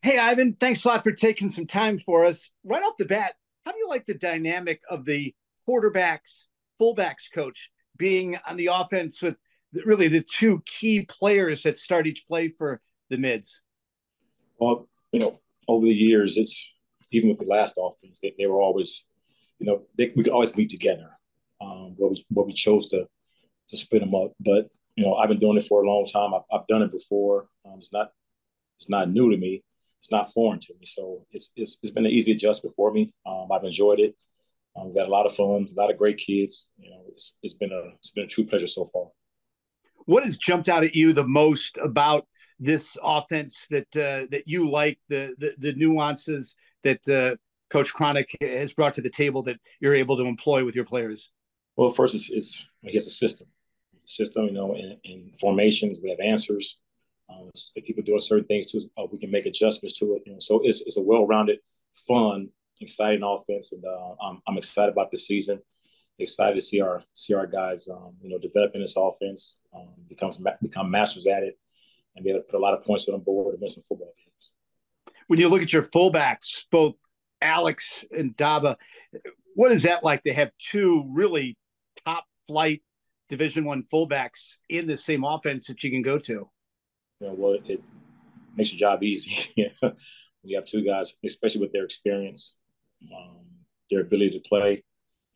Hey, Ivan, thanks a lot for taking some time for us. Right off the bat, how do you like the dynamic of the quarterbacks, fullbacks coach being on the offense with really the two key players that start each play for the mids? Well, over the years, it's even with the last offense, they were always, we could always meet together. But we chose to split them up. But I've been doing it for a long time. I've done it before. It's not new to me. It's not foreign to me. So it's been an easy adjustment for me. I've enjoyed it. We've got a lot of fun, a lot of great kids. It's been a true pleasure so far. What has jumped out at you the most about this offense that you like the nuances that Coach Cronic has brought to the table that you're able to employ with your players? Well, first, it's I guess a system. In formations we have answers. If people doing certain things too, we can make adjustments to it. So it's a well-rounded, fun, exciting offense, and I'm excited about this season. Excited to see our guys, develop in this offense, become masters at it, and be able to put a lot of points on the board and win some football games. When you look at your fullbacks, both Alex and Daba, what is that like to have two really top flight Division I fullbacks in the same offense that you can go to? Well, it makes your job easy. We have two guys, especially with their experience, um, their ability to play.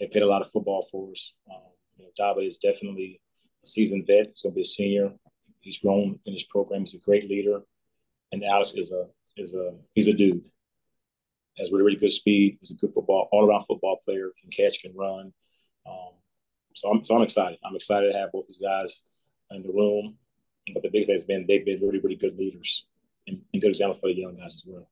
They played a lot of football for us. Daba is definitely a seasoned vet. He's going to be a senior. He's grown in this program. He's a great leader, and Alex he's a dude. Has really really good speed. He's a good all around football player. Can catch, can run. Um, so I'm excited. I'm excited to have both these guys in the room. But the biggest thing has been they've been really really good leaders and good examples for the young guys as well.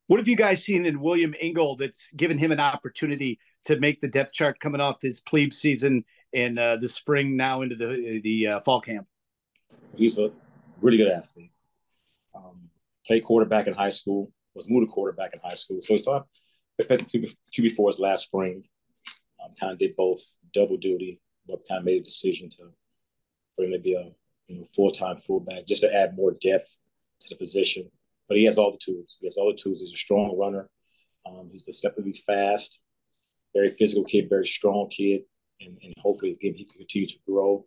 What have you guys seen in William Engel that's given him an opportunity to make the depth chart coming off his plebe season in the spring now into the fall camp? He's a really good athlete. Played quarterback in high school. Was moved to quarterback in high school. So he started playing QB for us last spring. Kind of did both double duty, but kind of made a decision for him to be a full-time fullback just to add more depth to the position. But he has all the tools. He has all the tools. He's a strong runner. He's deceptively fast, very physical kid, very strong kid, and hopefully again he can continue to grow.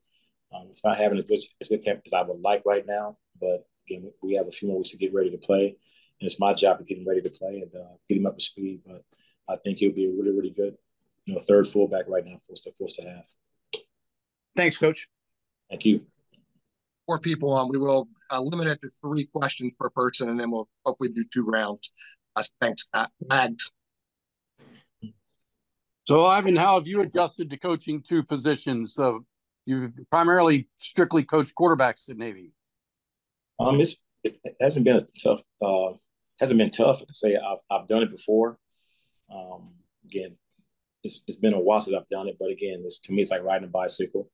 It's not having as good camp as I would like right now, but again we have a few more weeks to get ready to play, and it's my job to get him ready to play and get him up to speed. But I think he'll be a really really good third fullback right now for us to have. Thanks, Coach. Thank you. Four people on. We will limit it to three questions per person, and then we'll hopefully do two rounds. Thanks, Mags. So, Ivan, how have you adjusted to coaching two positions? You've primarily strictly coached quarterbacks at Navy. It hasn't been a tough. Hasn't been tough to say. I've done it before. Again, it's been a while since I've done it, but again, to me, it's like riding a bicycle.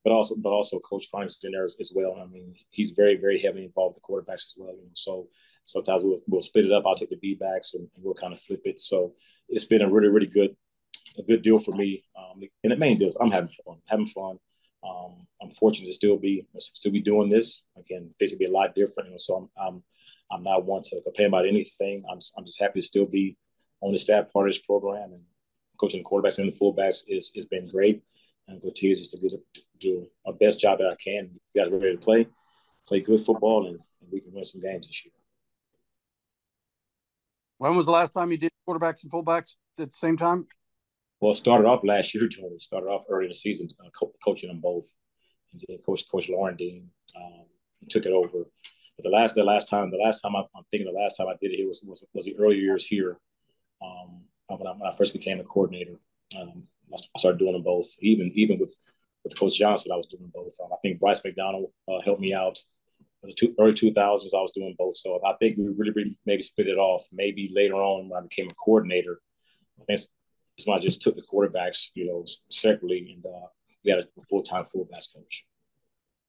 But also Coach Cronic's in there as well. I mean, he's very, very heavily involved with the quarterbacks as well. So sometimes we'll split it up. I'll take the B backs and we'll kind of flip it. So it's been a really, really good deal for me. And the main deal is I'm having fun. I'm fortunate to still be doing this. Again, things will be a lot different. So I'm not one to complain about anything. I'm just happy to still be on the staff part of this program, and coaching the quarterbacks and the fullbacks has been great. And continue just to do our best job that I can. You guys are ready to play good football, and we can win some games this year. When was the last time you did quarterbacks and fullbacks at the same time? Well, it started off last year, Tony. Started off early in the season coaching them both. And then Coach Lauren Dean took it over. But the last time I'm thinking the last time I did it was the early years here when I first became a coordinator. I started doing them both. Even with Coach Johnson, I was doing both. I think Bryce McDonald helped me out. In the early 2000s, I was doing both. So I think we really maybe split it off. Maybe later on when I became a coordinator, I think it's when I just took the quarterbacks, separately, and we had a full-time fullbacks coach.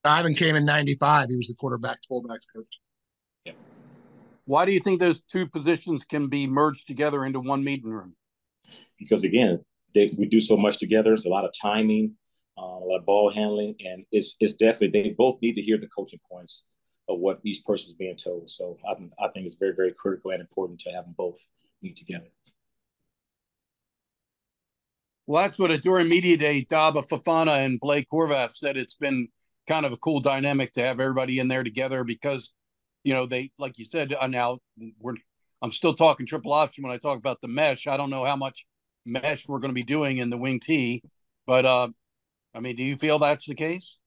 Ivan came in '95. He was the quarterbacks, fullbacks coach. Yeah. Why do you think those two positions can be merged together into one meeting room? Because again, we do so much together. It's a lot of timing, a lot of ball handling, and it's definitely they both need to hear the coaching points of what each person is being told. So I think it's very, very critical and important to have them both meet together. Well, that's what during media day, Daba Fafana and Blake Horvath said it's been kind of a cool dynamic to have everybody in there together because, they, like you said, now I'm still talking triple option when I talk about the mesh. I don't know how much mesh we're going to be doing in the wing T, but do you feel that's the case?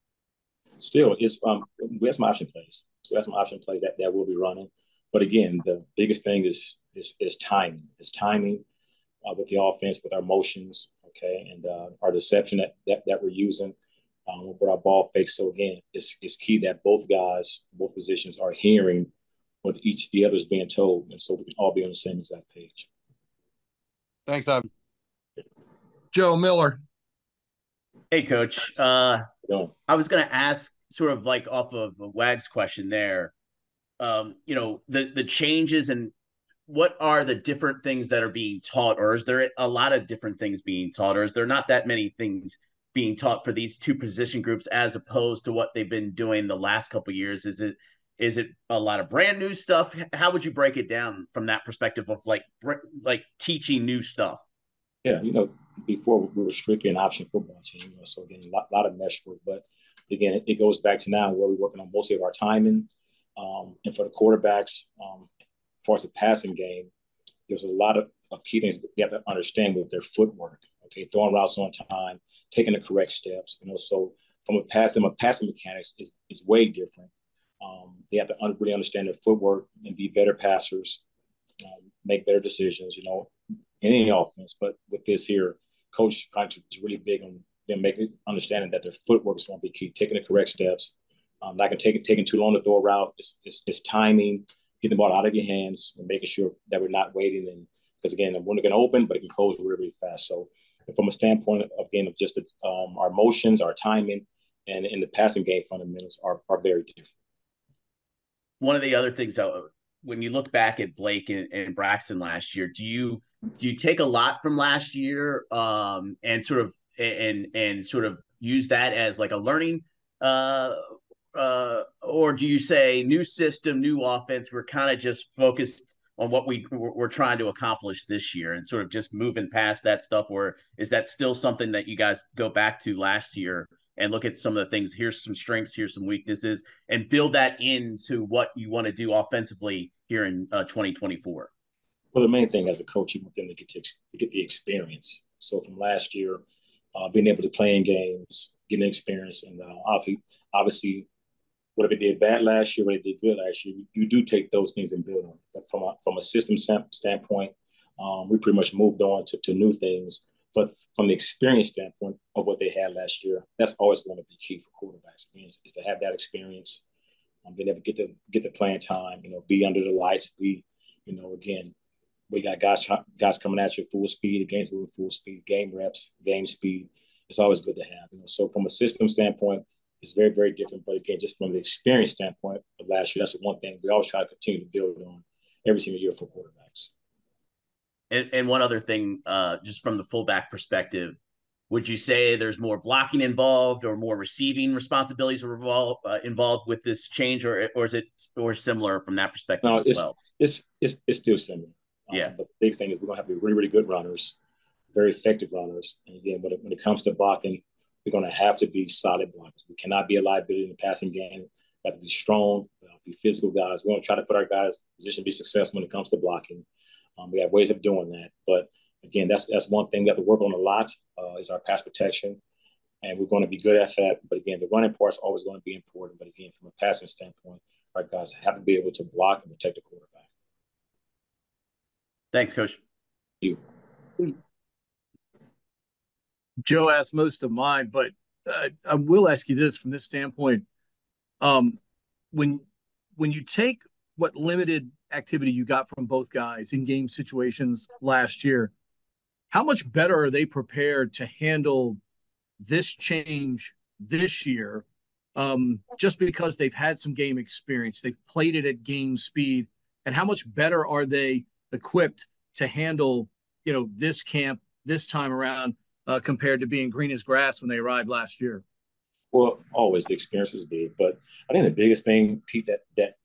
Still, we have some option plays. So that's some option plays that we'll be running. But again, the biggest thing is timing. It's timing with the offense, with our motions, okay, and our deception that we're using with our ball fakes. So again, it's key that both positions are hearing what the other's being told, and so we can all be on the same exact page. Thanks, Ivin. Joe Miller. Hey, Coach. I was going to ask, sort of like off of Wag's question there, the changes and what are the different things that are being taught, or is there a lot of different things being taught, or is there not that many things being taught for these two position groups as opposed to what they've been doing the last couple of years? Is it a lot of brand new stuff? How would you break it down from that perspective of like teaching new stuff? Yeah, before we were strictly an option football team, so again, a lot of mesh work. But again, it goes back to now where we're working on mostly of our timing. And for the quarterbacks, as far as the passing game, there's a lot of key things that you have to understand with their footwork. Okay, throwing routes on time, taking the correct steps. So from a passing mechanics is way different. They have to really understand their footwork and be better passers, make better decisions. In any offense, but with this here, Coach is really big on them understanding that their footwork is going to be key, taking the correct steps. Not taking too long to throw a route. It's timing, getting the ball out of your hands, and making sure that we're not waiting. And because again, the window can open, but it can close really, really fast. So, from a standpoint of just our motions, our timing, and in the passing game fundamentals are very different. One of the other things, when you look back at Blake and Braxton last year, do you take a lot from last year and sort of use that as like a learning, or do you say new system, new offense? We're kind of just focused on what we're trying to accomplish this year and sort of just moving past that stuff? Or is that still something that you guys go back to last year and look at some of the things? Here's some strengths, here's some weaknesses, and build that into what you want to do offensively here in 2024? Well, the main thing as a coach, you want them to get the experience. So from last year, being able to play in games, getting experience, and obviously, whatever they did bad last year, what they did good last year, you do take those things and build on. But from a system standpoint, we pretty much moved on to new things. But from the experience standpoint of what they had last year, that's always going to be key for quarterbacks. Is to have that experience, being able to get the playing time, be under the lights, again, we got guys coming at you full speed, the game's moving full speed, game reps, game speed. It's always good to have. So from a system standpoint, it's very, very different. But again, just from the experience standpoint of last year, that's the one thing we always try to continue to build on every single year for quarterbacks. And one other thing, just from the fullback perspective, would you say there's more blocking involved or more receiving responsibilities involved with this change, or is it similar from that perspective as well? It's still similar. Yeah. But the big thing is we're going to have to be really, really good runners, very effective runners. And again, when it comes to blocking, we're going to have to be solid blockers. We cannot be a liability in the passing game. We have to be strong, be physical guys. We're going to try to put our guys in position to be successful when it comes to blocking. We have ways of doing that. But again, that's one thing we have to work on a lot is our pass protection. And we're going to be good at that. But again, the running part is always going to be important. But again, from a passing standpoint, our guys have to be able to block and protect the quarterback. Thanks, Coach. You. Joe asked most of mine, but I will ask you this from this standpoint. When you take what limited activity you got from both guys in game situations last year, how much better are they prepared to handle this change this year? Just because they've had some game experience, they've played it at game speed, and how much better are they equipped to handle, this camp this time around compared to being green as grass when they arrived last year? Well, always the experience is big, but I think the biggest thing, Pete, that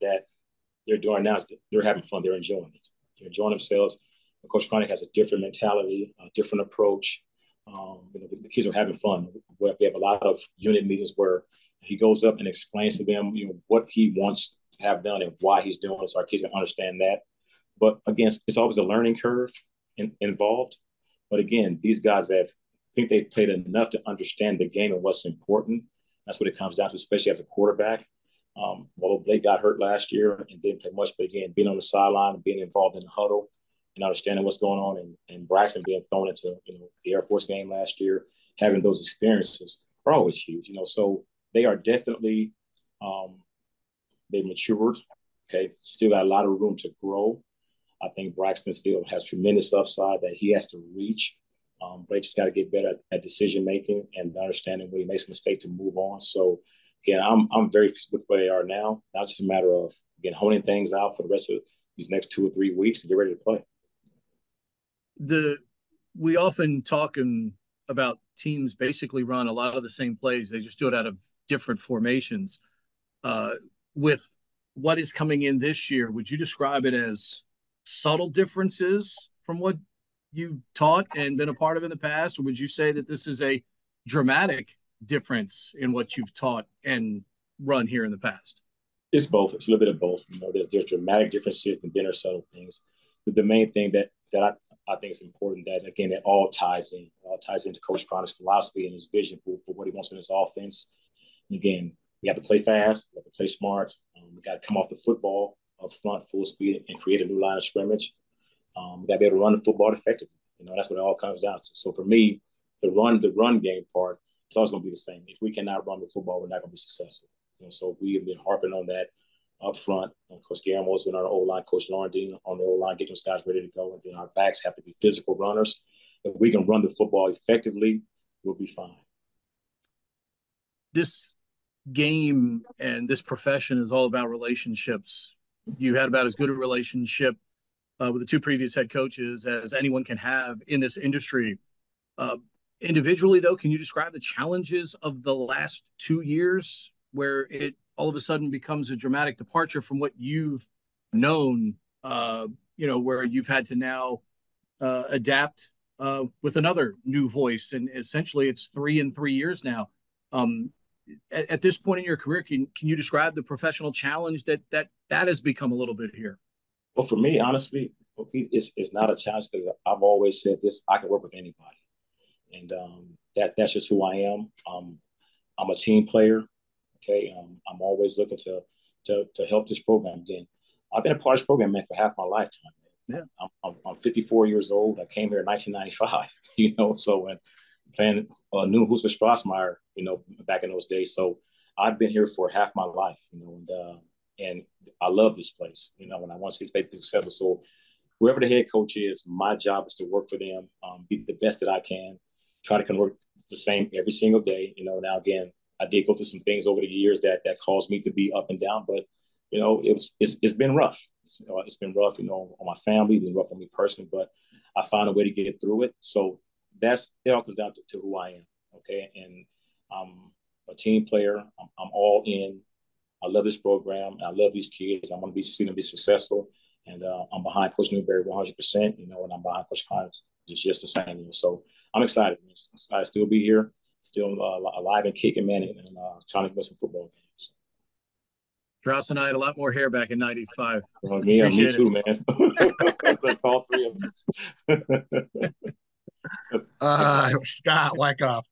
they're doing now is that they're having fun. They're enjoying it. They're enjoying themselves. And Coach Connick has a different mentality, a different approach. The kids are having fun. We have a lot of unit meetings where he goes up and explains to them, what he wants to have done and why he's doing it, so our kids can understand that. But again, it's always a learning curve involved. But again, these guys think they've played enough to understand the game and what's important. That's what it comes down to, especially as a quarterback. Although Blake got hurt last year and didn't play much, but again, being on the sideline and being involved in the huddle and understanding what's going on, and Braxton being thrown into the Air Force game last year, having those experiences are always huge. So they are definitely they've matured. Okay, still got a lot of room to grow. I think Braxton still has tremendous upside that he has to reach. Blake just got to get better at decision making and understanding when he makes a mistake to move on. So again, I'm very pleased with where they are now. Now it's just a matter of again honing things out for the rest of these next 2 or 3 weeks and get ready to play. We often talk about teams basically run a lot of the same plays. They just do it out of different formations. With what is coming in this year, would you describe it as subtle differences from what you taught and been a part of in the past, or would you say that this is a dramatic difference in what you've taught and run here in the past? It's both. It's a little bit of both. There's dramatic differences and then there's subtle things. But the main thing that I think is important, that again it all ties in. It all ties into Coach Connick's philosophy and his vision for what he wants in his offense. And again, we have to play fast, we have to play smart. We got to come off the football up front, full speed, and create a new line of scrimmage. We got to be able to run the football effectively. That's what it all comes down to. So for me, the run game part, it's always going to be the same. If we cannot run the football, we're not going to be successful. So we have been harping on that up front. Coach Guillermo's been on our O-line, Coach Laurendine on the O-line, getting those guys ready to go. And then our backs have to be physical runners. If we can run the football effectively, we'll be fine. This game and this profession is all about relationships. You had about as good a relationship with the two previous head coaches as anyone can have in this industry. Individually, though, can you describe the challenges of the last 2 years where it all of a sudden becomes a dramatic departure from what you've known, where you've had to now adapt with another new voice, and essentially it's 3 in 3 years now. At this point in your career, can you describe the professional challenge that has become a little bit here? Well, for me, honestly, it's not a challenge because I've always said this: I can work with anybody, and that's just who I am. I'm a team player. Okay, I'm always looking to help this program. Again, I've been a part of this program, man, for half my lifetime. Man. Yeah, I'm 54 years old. I came here in 1995. So when playing New Hoos with Strassmeyer, back in those days. So I've been here for half my life, and I love this place, and I want to see this place be successful. So whoever the head coach is, my job is to work for them, be the best that I can, try to convert the same every single day. Now again, I did go through some things over the years that caused me to be up and down, but it's been rough. It's been rough, on my family, it's been rough on me personally, but I found a way to get through it. So it all comes down to who I am. Okay. And I'm a team player. I'm all in. I love this program. I love these kids. I want to see them be successful. And I'm behind Coach Newberry 100%, and I'm behind Coach Connick just the same. So I'm excited. I'm excited to still be here, still alive and kicking, man, and trying to win some football games. Strauss and I had a lot more hair back in '95. Me too, man. Let's call 3 of us. Scott Wyckoff.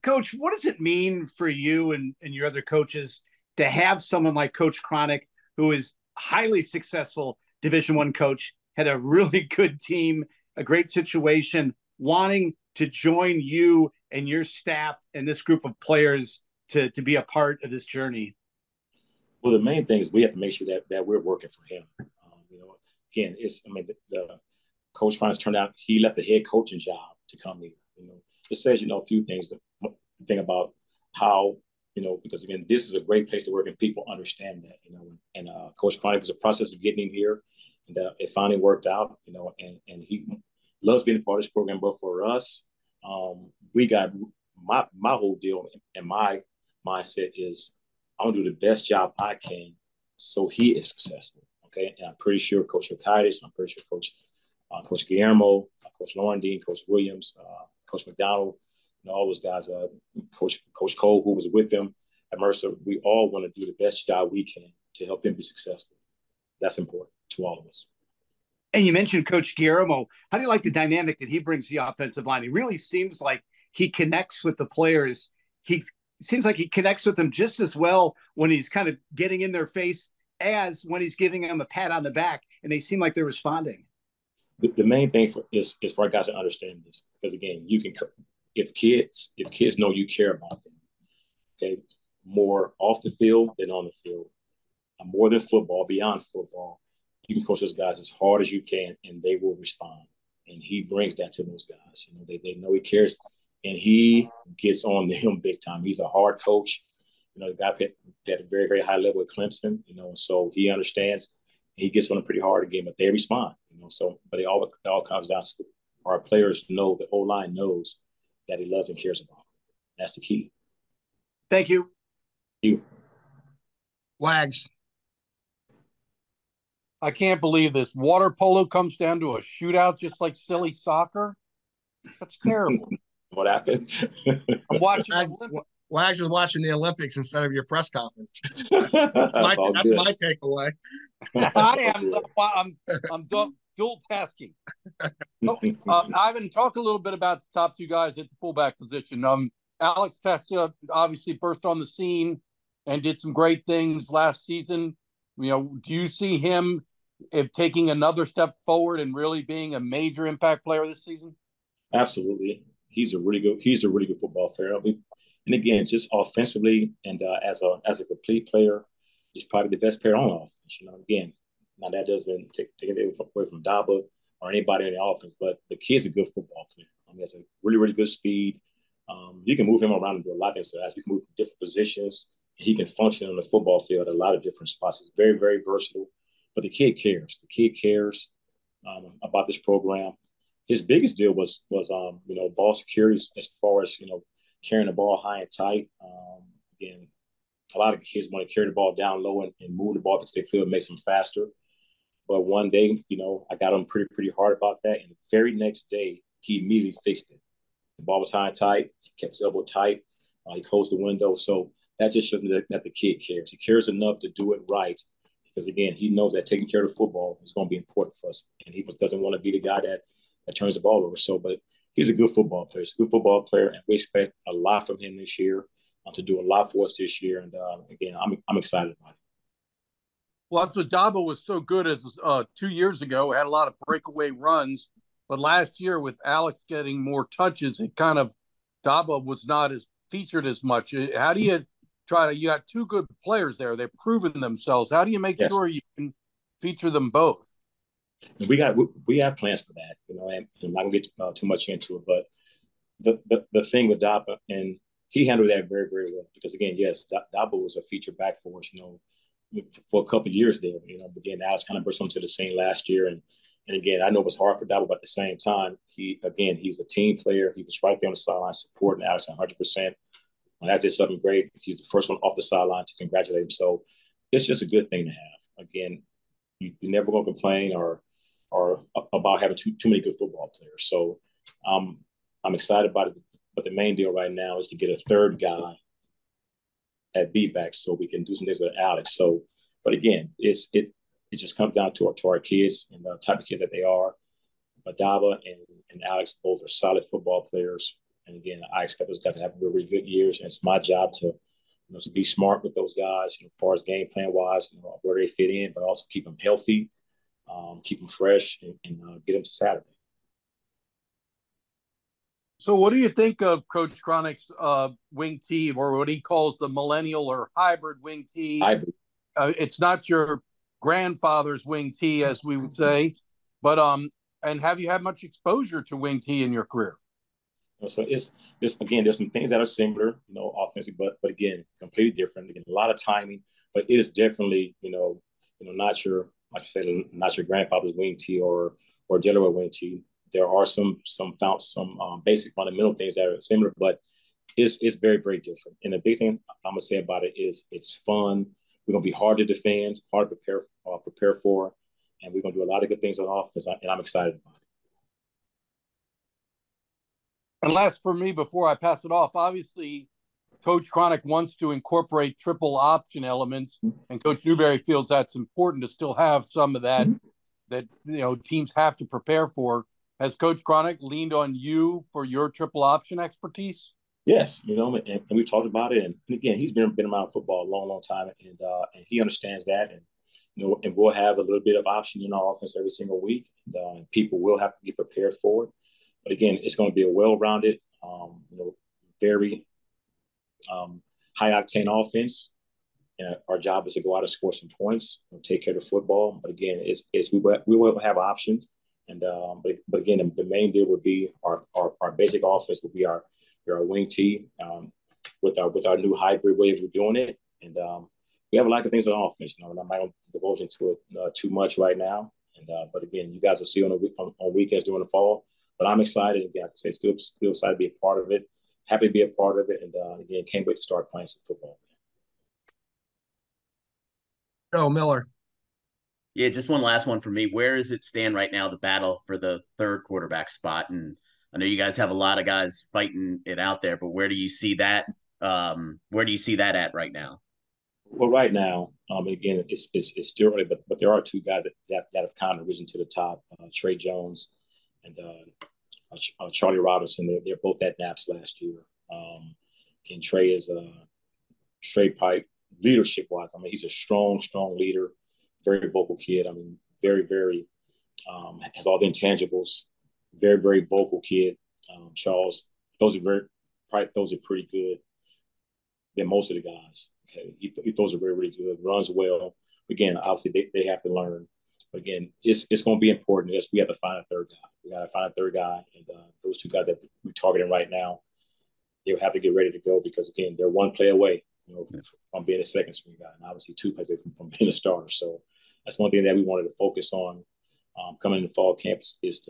Coach, what does it mean for you and your other coaches to have someone like Coach Connick, who is highly successful Division I coach, had a really good team, a great situation, wanting to join you and your staff and this group of players to be a part of this journey? Well, the main thing is we have to make sure that we're working for him. Again, the Coach Connick's turned out, he left the head coaching job to come here. It says, a few things. Think about how, because again, this is a great place to work and people understand that, and Coach Connick was a process of getting him here, and it finally worked out, and he loves being a part of this program. But for us, we got my whole deal and my mindset is I want to do the best job I can so he is successful. Okay, and I'm pretty sure Coach Urquidez, I'm pretty sure Coach Guillermo, Coach Lawrendine, Coach Williams, Coach McDonald, all those guys, Coach Cole, who was with them at Mercer, we all want to do the best job we can to help them be successful. That's important to all of us. And you mentioned Coach Guillermo. How do you like the dynamic that he brings to the offensive line? He really seems like he connects with the players. He seems like he connects with them just as well when he's kind of getting in their face as when he's giving them a pat on the back, and they seem like they're responding. The main thing is for our guys to understand this, because again, you can if kids know you care about them, okay, more off the field than on the field, more than football, beyond football, you can coach those guys as hard as you can, and they will respond. And he brings that to those guys. They know he cares, and he gets on them big time. He's a hard coach. The guy at a very, very high level at Clemson, so he understands. He gets on them pretty hard again, but they respond, but it all comes down to our players know, the O-line knows that he loves and cares about them. That's the key. Thank you. Thank you. Wags. I can't believe this. Water polo comes down to a shootout just like silly soccer. That's terrible. What happened? I'm watching. Wags is watching the Olympics instead of your press conference. That's my takeaway. I am. I'm dual tasking. Ivan, talk a little bit about the top two guys at the fullback position. Alex Tecza obviously burst on the scene and did some great things last season. Do you see him taking another step forward and really being a major impact player this season? Absolutely. He's a really good football player. And again, just offensively and as a complete player, he's probably the best player on offense. Again, now that doesn't take it away from Daba or anybody in the offense, but the kid's a good football player. He has a really, really good speed. You can move him around and do a lot of things. You can move to different positions. He can function on the football field at a lot of different spots. He's very, very versatile. But the kid cares. The kid cares about this program. His biggest deal was ball security as far as carrying the ball high and tight. Again, a lot of kids want to carry the ball down low and move the ball because they feel it makes them faster. But one day, I got him pretty hard about that. And the very next day, he immediately fixed it. The ball was high and tight. He kept his elbow tight. He closed the window. So that just shows me that the kid cares. He cares enough to do it right because, again, he knows that taking care of the football is going to be important for us. And he doesn't want to be the guy that turns the ball over. So, but he's a good football player. He's a good football player, and we expect a lot from him this year to do a lot for us this year. And, again, I'm excited about it. Well, that's what Dabo was so good as 2 years ago. Had a lot of breakaway runs. But last year with Alex getting more touches, it kind of Dabo was not as featured as much. How do you you got two good players there. They've proven themselves. How do you make sure you can feature them both? We have plans for that, and I'm not gonna get too much into it, but the thing with Dabo, and he handled that very, very well because, again, yes, Dabo was a feature back for us, for a couple of years there, but then Alex kind of burst onto the scene last year. And again, I know it was hard for Dabo, but at the same time, he's a team player. He was right there on the sideline supporting Alex 100%. And that's just something great. He's the first one off the sideline to congratulate him. So it's just a good thing to have. Again, you're never going to complain or about having too many good football players. So I'm excited about it. But the main deal right now is to get a third guy at B-back so we can do some things with Alex. So, but again, it just comes down to our kids and the type of kids that they are. But Daba and Alex both are solid football players. And again, I expect those guys to have really, really good years. And it's my job to be smart with those guys, as far as game plan wise, where they fit in, but also keep them healthy, keep them fresh, and get them to Saturday. So what do you think of Coach Cronick's wing T, or what he calls the millennial or hybrid wing T? It's not your grandfather's wing T, as we would say, but and have you had much exposure to wing T in your career? So it's again, there's some things that are similar, offensively, but again, completely different. Again, a lot of timing, but it is definitely, not your, like you said, not your grandfather's wing T or Delaware wing T. There are some basic fundamental things that are similar, but It's very, very different. And the big thing I'm gonna say about it is it's fun. We're gonna be hard to defend, hard to prepare for, and we're gonna do a lot of good things on offense. And I'm excited about it. And last for me, before I pass it off, obviously, Coach Cronick wants to incorporate triple option elements, and Coach Newberry feels that's important to still have some of that that teams have to prepare for. Has Coach Cronick leaned on you for your triple option expertise? Yes, and we've talked about it. And again, he's been around football a long, long time, and he understands that. And and we'll have a little bit of option in our offense every single week, and people will have to get prepared for it. But again, it's going to be a well-rounded, very high octane offense. And our job is to go out and score some points, take care of the football. But again, we will have options. And but again, the main deal would be our basic offense would be our wing tee with our new hybrid way of doing it. And we have a lot of things on offense. I'm not going to divulge into it too much right now. And but again, you guys will see on weekends during the fall. But I'm excited. Again, like I say, still excited to be a part of it. Happy to be a part of it. And again, can't wait to start playing some football. Joe Miller. Yeah, just one last one for me. Where does it stand right now, the battle for the third quarterback spot? And I know you guys have a lot of guys fighting it out there, but where do you see that? Where do you see that at right now? Well, right now, again, it's still early, but there are two guys that have kind of risen to the top: Trey Jones and Charlie Robinson. They're both at Naps last year. Again, Trey is a straight pipe leadership wise. I mean, he's a strong leader, very vocal kid. I mean, very, very has all the intangibles. Very, very vocal kid. Charles, those are pretty good than most of the guys. Okay, he throws are very, really good. Runs well. Again, obviously they have to learn. But again, it's going to be important. Yes, we have to find a third guy. We got to find a third guy, and those two guys that we're targeting right now, they'll have to get ready to go because again, they're one play away, from being a second string guy, and obviously two plays away from being a starter. So that's one thing that we wanted to focus on coming into fall camp is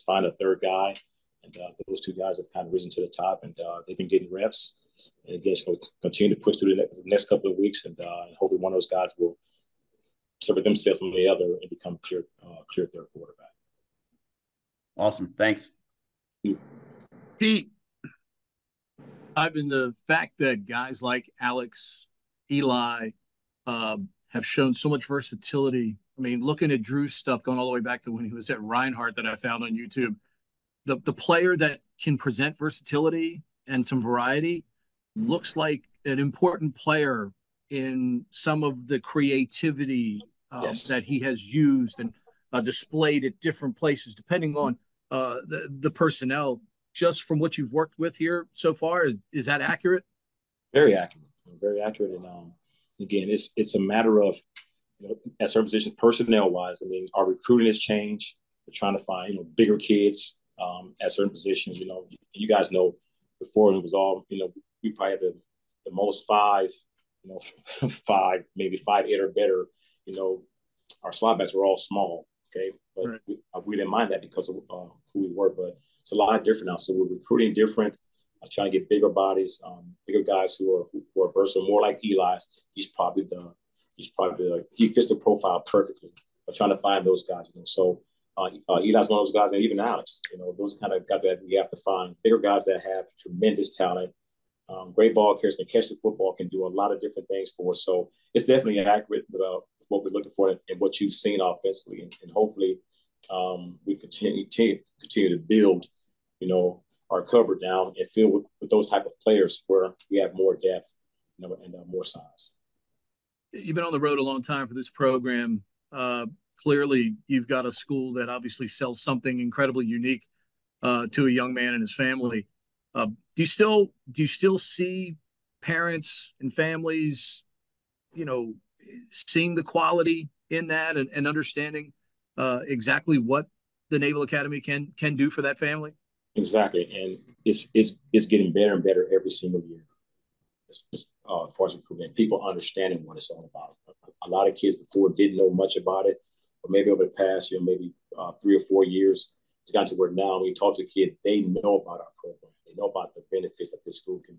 find a third guy, and those two guys have kind of risen to the top, and they've been getting reps. And again, so continue to push through the next couple of weeks, and hopefully one of those guys will separate themselves from the other and become clear third quarterback. Awesome. Thanks. Pete. Ivan, the fact that guys like Alex, Eli have shown so much versatility. I mean, looking at Drew's stuff going all the way back to when he was at Reinhardt that I found on YouTube, the player that can present versatility and some variety looks like an important player in some of the creativity that he has used and displayed at different places, depending on the personnel. Just from what you've worked with here so far, is that accurate? Very accurate, very accurate. And again, it's a matter of at certain positions, personnel wise. I mean, our recruiting has changed. We're trying to find bigger kids at certain positions. You guys know before it was all we probably had the most five, maybe 5'8" or better. Our slot backs were all small. Okay, but right. we didn't mind that because of who we were, but it's a lot different now. So we're recruiting different, trying to get bigger bodies, bigger guys who are versatile, more like Eli's. He fits the profile perfectly. But trying to find those guys, So Eli's one of those guys, and even Alex, those kind of guys that we have to find. Bigger guys that have tremendous talent, great ball carriers, can catch the football, can do a lot of different things for us. So it's definitely accurate with what we're looking for and what you've seen offensively, and hopefully we continue to build, our cover down and fill with those type of players where we have more depth, and more size. You've been on the road a long time for this program. Clearly, you've got a school that obviously sells something incredibly unique to a young man and his family. Do you still see parents and families, seeing the quality in that and understanding exactly what the Naval Academy can do for that family? Exactly, and it's getting better and better every single year. As far as recruitment, people understanding what it's all about. A lot of kids before didn't know much about it, but maybe over the past, maybe 3 or 4 years, it's gotten to where now when you talk to a kid, they know about our program. They know about the benefits that this school can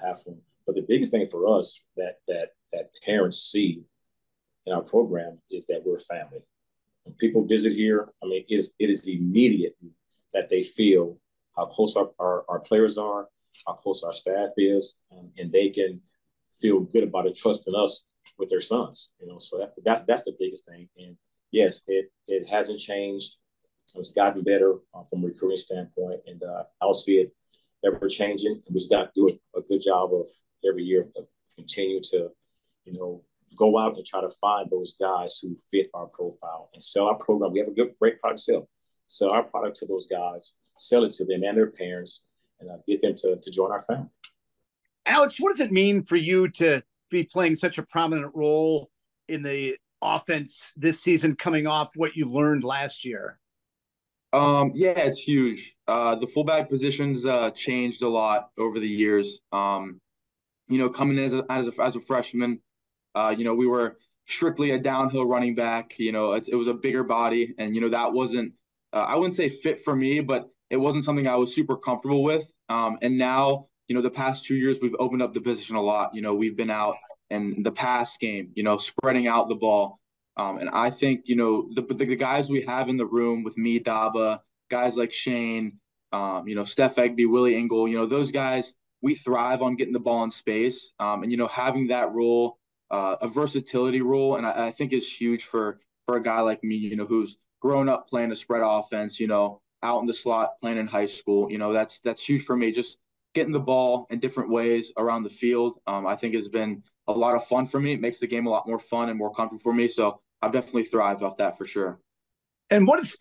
have for them. But the biggest thing for us that parents see in our program is that we're a family. When people visit here, I mean, it is immediate that they feel how close our players are, how close our staff is, and they can feel good about it, trusting us with their sons. So that's the biggest thing. And yes, it hasn't changed. It's gotten better from a recruiting standpoint, and I don't see it ever changing. We just got to do a good job of every year of continue to, go out and try to find those guys who fit our profile and sell our program. We have a great product to sell our product to those guys, sell it to them and their parents, and get them to join our family. Alex, what does it mean for you to be playing such a prominent role in the offense this season, coming off what you learned last year? Yeah, it's huge. The fullback position's changed a lot over the years. Coming in as a freshman, we were strictly a downhill running back. It was a bigger body, and that wasn't I wouldn't say fit for me, but it wasn't something I was super comfortable with. And now, the past 2 years we've opened up the position a lot. We've been out in the pass game, spreading out the ball. And I think, the guys we have in the room with me, Daba, guys like Shane, Steph Egby, Willie Engel, those guys, we thrive on getting the ball in space. And, having that role, a versatility role, and I think is huge for a guy like me, who's grown up playing a spread offense, out in the slot, playing in high school. That's huge for me. Just getting the ball in different ways around the field, I think has been a lot of fun for me. It makes the game a lot more fun and more comfortable for me. So I've definitely thrived off that for sure. And what has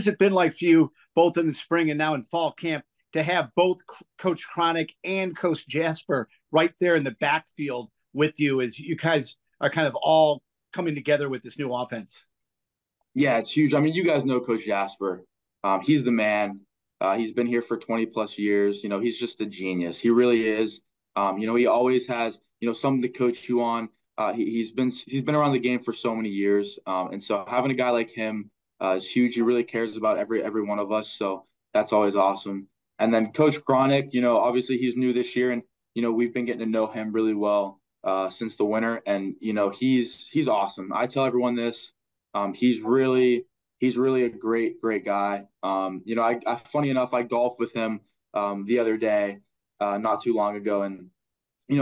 it been like for you, both in the spring and now in fall camp, to have both Coach Cronic and Coach Jasper right there in the backfield with you as you guys are kind of all coming together with this new offense? Yeah, it's huge. I mean, you guys know Coach Jasper. He's the man. He's been here for 20 plus years. He's just a genius. He really is. He always has, something to coach you on. He's been around the game for so many years. And so having a guy like him is huge. He really cares about every one of us. So that's always awesome. And then Coach Cronic, obviously he's new this year, and we've been getting to know him really well since the winter. And he's awesome. I tell everyone this. He's really a great guy. I funny enough, I golfed with him the other day, not too long ago, and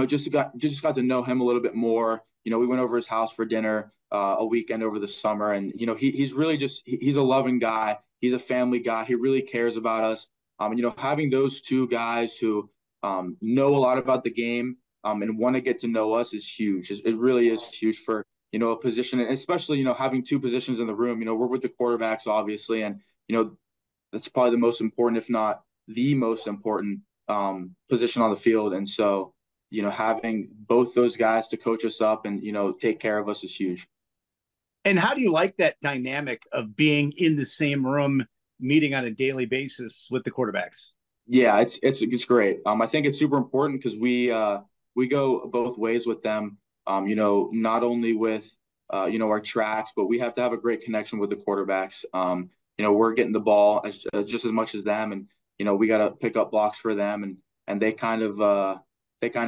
just got to know him a little bit more. We went over his house for dinner a weekend over the summer, and he's really he's a loving guy. He's a family guy. He really cares about us. Having those two guys who know a lot about the game and want to get to know us is huge. It really is huge for a position, and especially having two positions in the room. We're with the quarterbacks obviously, and that's probably the most important, if not the most important position on the field. And so having both those guys to coach us up and take care of us is huge. And how do you like that dynamic of being in the same room, meeting on a daily basis with the quarterbacks? Yeah, it's great. I think it's super important because we go both ways with them. Not only with our tracks, but we have to have a great connection with the quarterbacks. We're getting the ball just as much as them, and we got to pick up blocks for them, and they kind of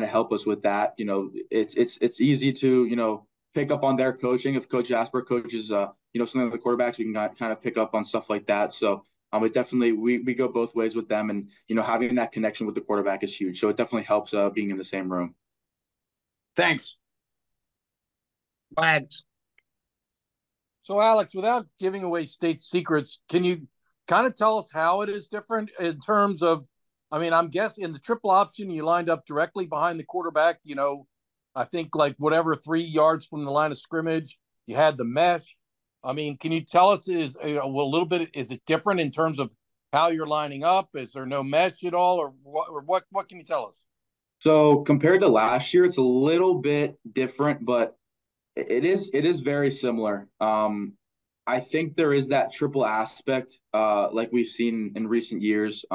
help us with that. It's easy to pick up on their coaching. If Coach Jasper coaches something like the quarterbacks, we can kind of pick up on stuff like that. So it definitely we go both ways with them, and having that connection with the quarterback is huge. So it definitely helps being in the same room. Thanks. Wags. So, Alex, without giving away state secrets, can you kind of tell us how it is different in terms of, I'm guessing in the triple option, you lined up directly behind the quarterback, I think like whatever 3 yards from the line of scrimmage, you had the mesh. Can you tell us is a little bit, is it different in terms of how you're lining up? Is there no mesh at all, or what can you tell us? So compared to last year, it's a little bit different, but it is very similar. I think there is that triple aspect, like we've seen in recent years.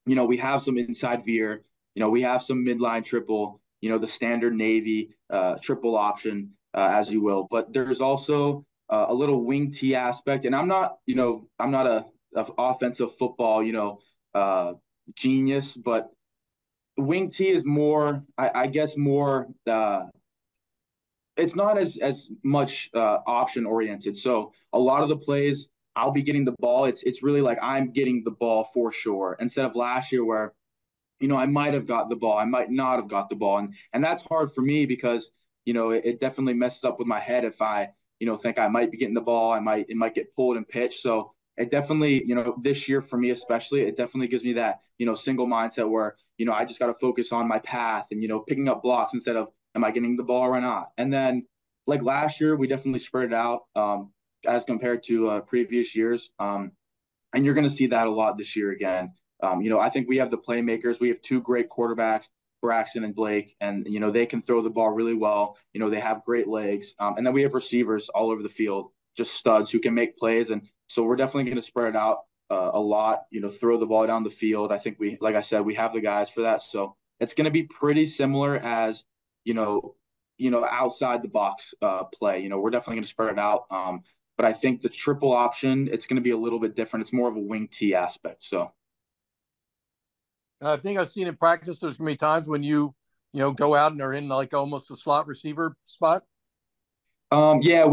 We have some inside veer, we have some midline triple, the standard Navy triple option, as you will. But there's also a little wing T aspect, and I'm not a offensive football, genius, but wing T is more, I guess, more. It's not as much option oriented. So a lot of the plays, I'll be getting the ball. It's really like I'm getting the ball for sure. Instead of last year where I might have got the ball, I might not have got the ball, and that's hard for me because it definitely messes up with my head if I think I might be getting the ball, it might get pulled and pitched. So it definitely this year for me especially, it definitely gives me that single mindset where I just got to focus on my path and picking up blocks instead of am I getting the ball or not. And then like last year, we definitely spread it out as compared to previous years. And you're going to see that a lot this year again. I think we have the playmakers. We have two great quarterbacks, Braxton and Blake, and they can throw the ball really well. They have great legs, and then we have receivers all over the field, just studs who can make plays. And so we're definitely going to spread it out a lot. Throw the ball down the field. I think like I said, we have the guys for that. So it's going to be pretty similar as outside the box play. We're definitely going to spread it out. But I think the triple option, it's going to be a little bit different. It's more of a wing T aspect. So I think I've seen in practice there's going to be times when you go out and are in like almost a slot receiver spot. Yeah,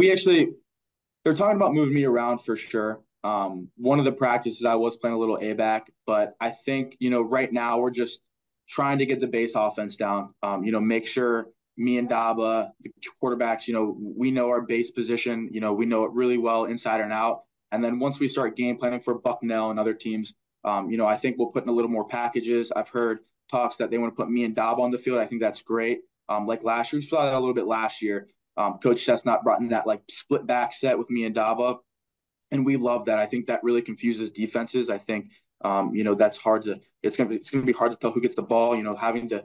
they're talking about moving me around for sure. One of the practices I was playing a little A-back, but I think, right now we're just trying to get the base offense down, make sure me and Daba, the quarterbacks, we know our base position, we know it really well inside and out. And then once we start game planning for Bucknell and other teams, I think we'll put in a little more packages. I've heard talks that they want to put me and Daba on the field. I think that's great. Like last year, we saw that a little bit last year. Coach Chestnut brought in that like split back set with me and Daba, and we love that. I think that really confuses defenses. I think that's hard to. It's gonna be hard to tell who gets the ball. Having to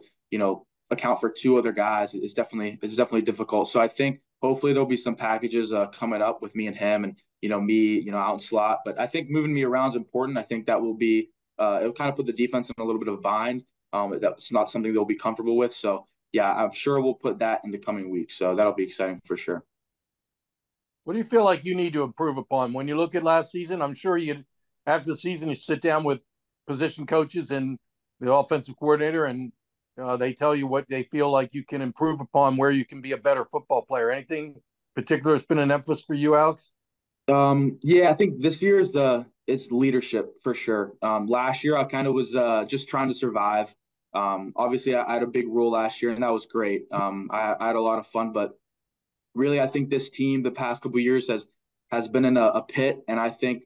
account for two other guys is definitely difficult. So I think hopefully there'll be some packages coming up with me and him, and me out in slot. But I think moving me around is important. I think that will be it'll kind of put the defense in a little bit of a bind. That's not something they'll be comfortable with. So yeah, I'm sure we'll put that in the coming weeks. So that'll be exciting for sure. What do you feel like you need to improve upon when you look at last season? I'm sure after the season you sit down with position coaches and the offensive coordinator, and they tell you what they feel like you can improve upon, where you can be a better football player. Anything particular has been an emphasis for you, Alex? Yeah, I think this year it's leadership for sure. Last year I kind of was just trying to survive. Obviously I had a big role last year and that was great. I had a lot of fun, but really I think this team the past couple of years has been in a pit, and I think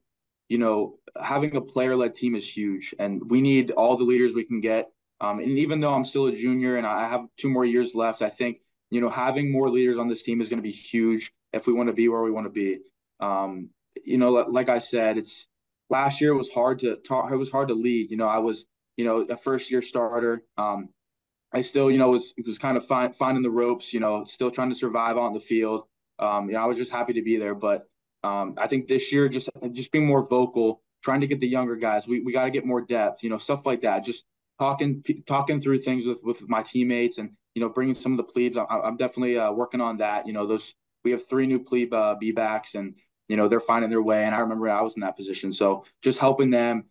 having a player-led team is huge, and we need all the leaders we can get. And even though I'm still a junior and I have 2 more years left, I think having more leaders on this team is going to be huge if we want to be where we want to be. Like I said, it's last year it was hard to talk. It was hard to lead. I was a first-year starter. I still was kind of finding the ropes. Still trying to survive on the field. I was just happy to be there, but I think this year just being more vocal, trying to get the younger guys. We got to get more depth. Stuff like that. Just talking through things with my teammates, and bringing some of the plebes. I'm definitely working on that. We have 3 new plebe B backs, and they're finding their way. And I remember I was in that position, so just helping them,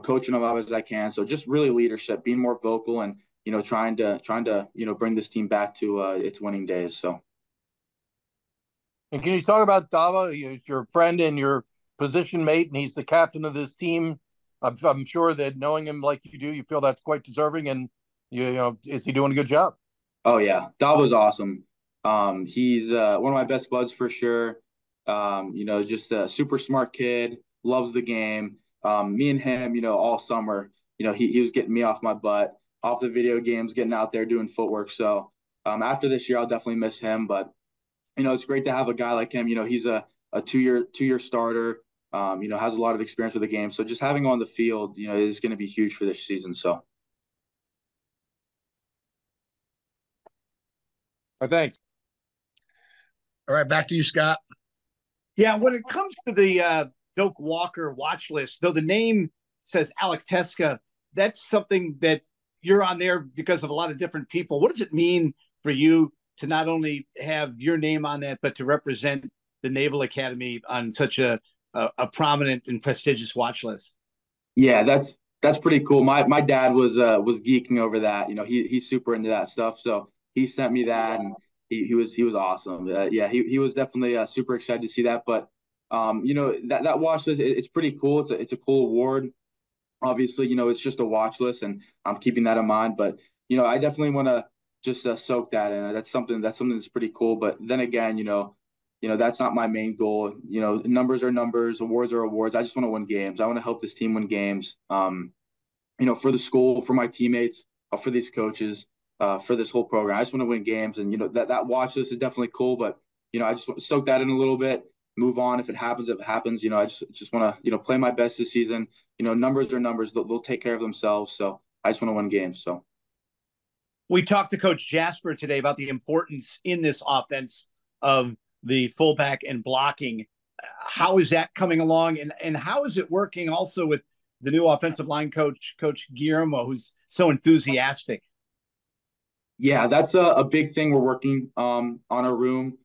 coaching them up as I can. So just really leadership, being more vocal, and trying to bring this team back to its winning days. So. And can you talk about Dava? He's your friend and your position mate, and he's the captain of this team. I'm sure that knowing him like you do, you feel that's quite deserving. And is he doing a good job? Oh yeah, Dava's awesome. He's one of my best buds for sure. Just a super smart kid, loves the game. Me and him, all summer, he was getting me off my butt, off the video games, getting out there doing footwork. So after this year, I'll definitely miss him. But it's great to have a guy like him. He's a 2-year starter. Has a lot of experience with the game. So just having him on the field, is going to be huge for this season. So. Thanks. All right, back to you, Scott. Yeah, when it comes to the Doak Walker watch list, though the name says Alex Tecza, that's something that you're on there because of a lot of different people. What does it mean for you to not only have your name on that, but to represent the Naval Academy on such a prominent and prestigious watch list? Yeah, That's pretty cool. My dad was geeking over that. You know, he's super into that stuff. So he sent me that, and he was awesome. Yeah, he was definitely super excited to see that. But you know, that watch list, it's pretty cool. It's a cool award. Obviously, you know, it's just a watch list, and I'm keeping that in mind. But you know, I definitely want to just soak that in. That's something that's pretty cool. But then again, you know, that's not my main goal. You know, numbers are numbers, awards are awards. I just want to win games. I want to help this team win games. You know, for the school, for my teammates, for these coaches, for this whole program. I just want to win games, and you know that watch list is definitely cool. But you know, I just want to soak that in a little bit, move on. If it happens, it happens. You know, I just want to play my best this season. You know, numbers are numbers; they'll take care of themselves. So I just want to win games. So We talked to Coach Jasper today about the importance in this offense of the fullback and blocking. How is that coming along, and how is it working also with the new offensive line coach, Coach Guillermo, who's so enthusiastic? yeah, that's a big thing we're working on our room,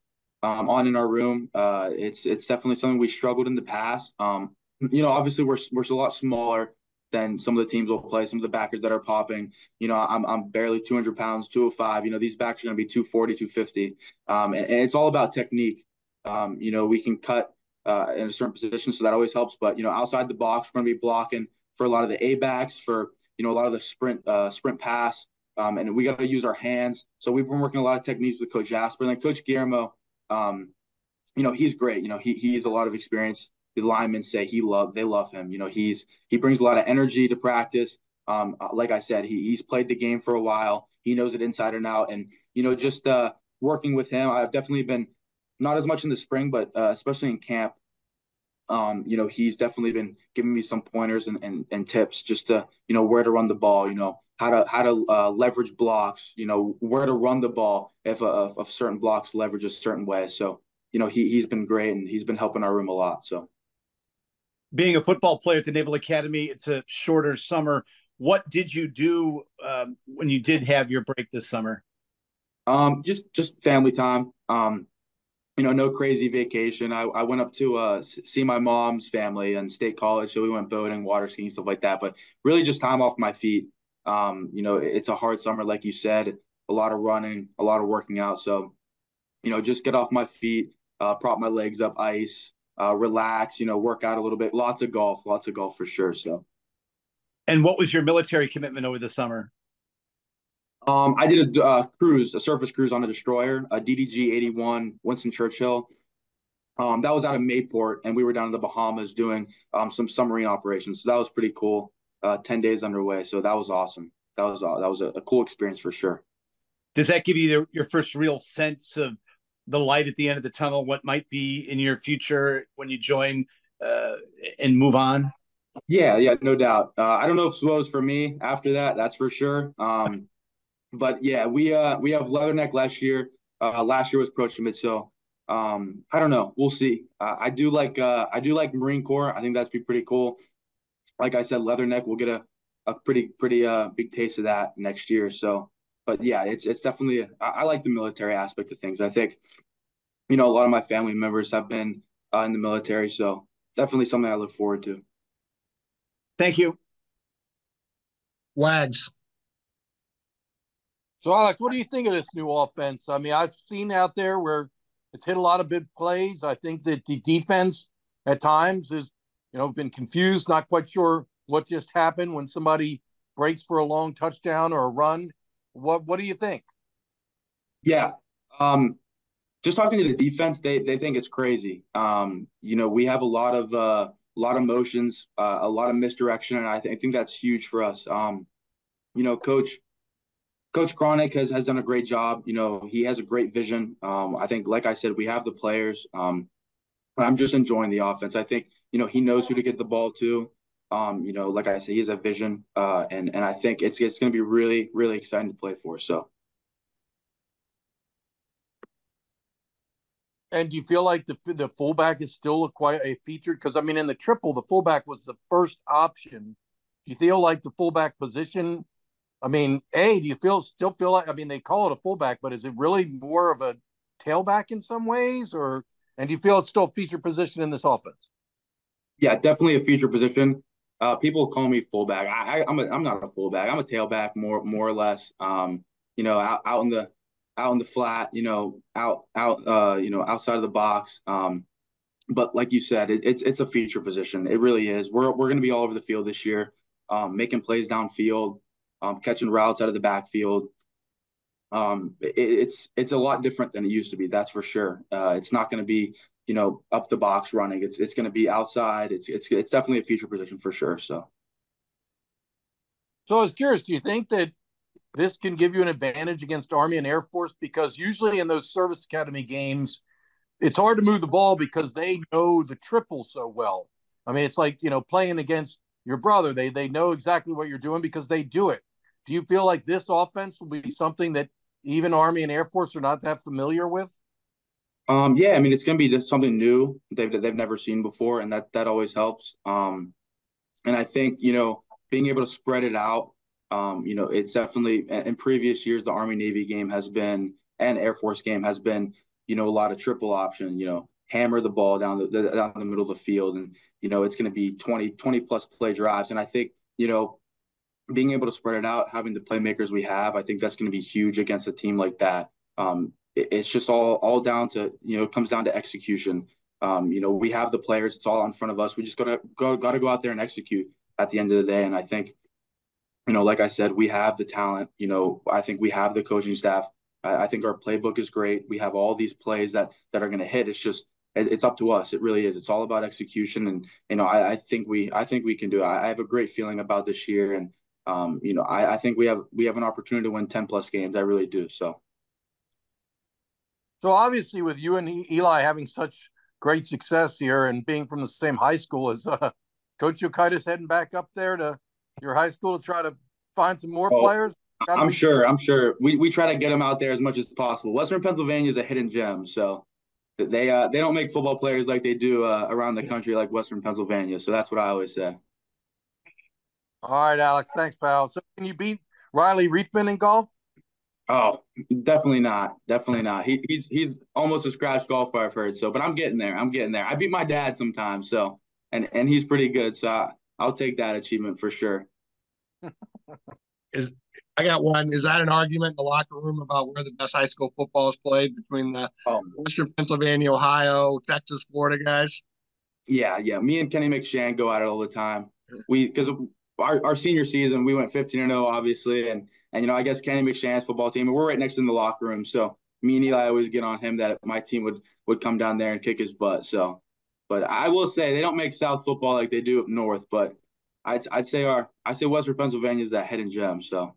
on in our room. It's definitely something we struggled in the past. You know, obviously we're a lot smaller than some of the teams will play. Some of the backers that are popping, you know, I'm barely 200 pounds, 205. You know, these backs are going to be 240, 250. And it's all about technique. You know, we can cut in a certain position, so that always helps. But you know, outside the box, we're going to be blocking for a lot of the A backs, for you know, a lot of the sprint pass. And we got to use our hands. So we've been working a lot of techniques with Coach Jasper. And then Coach Guillermo, you know, he's great. You know, he has a lot of experience. The linemen say they love him. You know, he brings a lot of energy to practice. Like I said, he's played the game for a while. He knows it inside and out. And you know, just working with him, I've definitely been not as much in the spring, but especially in camp. You know, he's definitely been giving me some pointers and tips just to, you know, where to run the ball, you know, how to leverage blocks, you know, where to run the ball if certain blocks leverage a certain way. So, you know, he's been great, and he's been helping our room a lot. So Being a football player at the Naval Academy, it's a shorter summer. What did you do when you did have your break this summer? just family time. You know, no crazy vacation. I went up to see my mom's family and State College, so we went boating, water skiing, stuff like that. But really, just time off my feet. You know, it's a hard summer, like you said, a lot of running, a lot of working out. So, you know, just get off my feet, prop my legs up, ice, relax. You know, work out a little bit. Lots of golf for sure. So, And what was your military commitment over the summer? I did a cruise, a surface cruise on a destroyer, a DDG 81, Winston Churchill. That was out of Mayport, and we were down in the Bahamas doing some submarine operations. So that was pretty cool. 10 days underway, so that was awesome. That was a cool experience for sure. Does that give you your first real sense of the light at the end of the tunnel? What might be in your future when you join uh, and move on? Yeah, no doubt. I don't know if Swo's for me after that. That's for sure. But yeah, we have Leatherneck last year. Last year was Pro Schmidt, so I don't know. We'll see. I do like Marine Corps. I think that's be pretty cool. Like I said, Leatherneck will get a pretty big taste of that next year. So, but yeah, it's definitely I like the military aspect of things. I think you know a lot of my family members have been in the military, so definitely something I look forward to. Thank you. Wags. So, Alex, what do you think of this new offense? I mean, I've seen out there where it's hit a lot of big plays. I think that the defense at times is, been confused, not quite sure what just happened when somebody breaks for a long touchdown or a run. What do you think? Yeah. Just talking to the defense, they think it's crazy. You know, we have a lot of motions, a lot of misdirection, and I think that's huge for us. You know, Coach Cronick has done a great job. You know, he has a great vision. I think, like I said, we have the players. I'm just enjoying the offense. I think, you know, he knows who to get the ball to. You know, like I said, he has a vision, and I think it's going to be really, really exciting to play for. So, And do you feel like the fullback is still quite a featured? Because I mean, in the triple, the fullback was the first option. Do you feel like the fullback position? I mean, do you still feel like? I mean, they call it a fullback, but is it really more of a tailback in some ways, or? And do you feel it's still a featured position in this offense? yeah, definitely a feature position. People call me fullback. I'm not a fullback. I'm a tailback more or less. Out in the flat. Outside of the box. But like you said, it's a feature position. It really is. We're going to be all over the field this year, making plays downfield, catching routes out of the backfield. It's a lot different than it used to be. That's for sure. It's not going to be up the box running. It's going to be outside. It's definitely a feature position for sure. So I was curious, do you think that this can give you an advantage against Army and Air Force? Because usually in those service academy games, it's hard to move the ball because they know the triple so well. I mean, it's like, playing against your brother. They know exactly what you're doing because they do it. Do you feel like this offense will be something that even Army and Air Force are not that familiar with? Yeah, I mean, it's going to be just something new they've never seen before, and that always helps. And I think being able to spread it out, it's definitely in previous years the Army Navy game has been and Air Force game has been a lot of triple option, hammer the ball down the middle of the field, and it's going to be 20 plus play drives, and I think being able to spread it out, having the playmakers we have, I think that's going to be huge against a team like that. It's just all down to it comes down to execution. We have the players; it's all in front of us. We just gotta go out there and execute at the end of the day. And I think, like I said, we have the talent. I think we have the coaching staff. I think our playbook is great. We have all these plays that are going to hit. It's up to us. It really is. It's all about execution. And I think we can do it. I have a great feeling about this year, and I think we have an opportunity to win 10 plus games. I really do. So obviously, with you and Eli having such great success here and being from the same high school, is Coach Yokaitis heading back up there to your high school to try to find some more players? I'm sure. We try to get them out there as much as possible. Western Pennsylvania is a hidden gem, so they don't make football players like they do around the country, like Western Pennsylvania. So that's what I always say. All right, Alex. Thanks, pal. So can you beat Riley Reithman in golf? Oh, definitely not. Definitely not. He's almost a scratch golfer, I've heard. So, but I'm getting there. I beat my dad sometimes. So, and he's pretty good. So I'll take that achievement for sure. I got one. Is that an argument in the locker room about where the best high school football is played between the Western Pennsylvania, Ohio, Texas, Florida guys? Yeah. Me and Kenny McShann go at it all the time. Because our senior season, we went 15-0, obviously, and I guess Kenny McShann's football team, and we're right next in the locker room. So me and Eli always get on him that my team would come down there and kick his butt. So, but I will say they don't make South football like they do up north. But I'd say Western Pennsylvania is that hidden gem. So.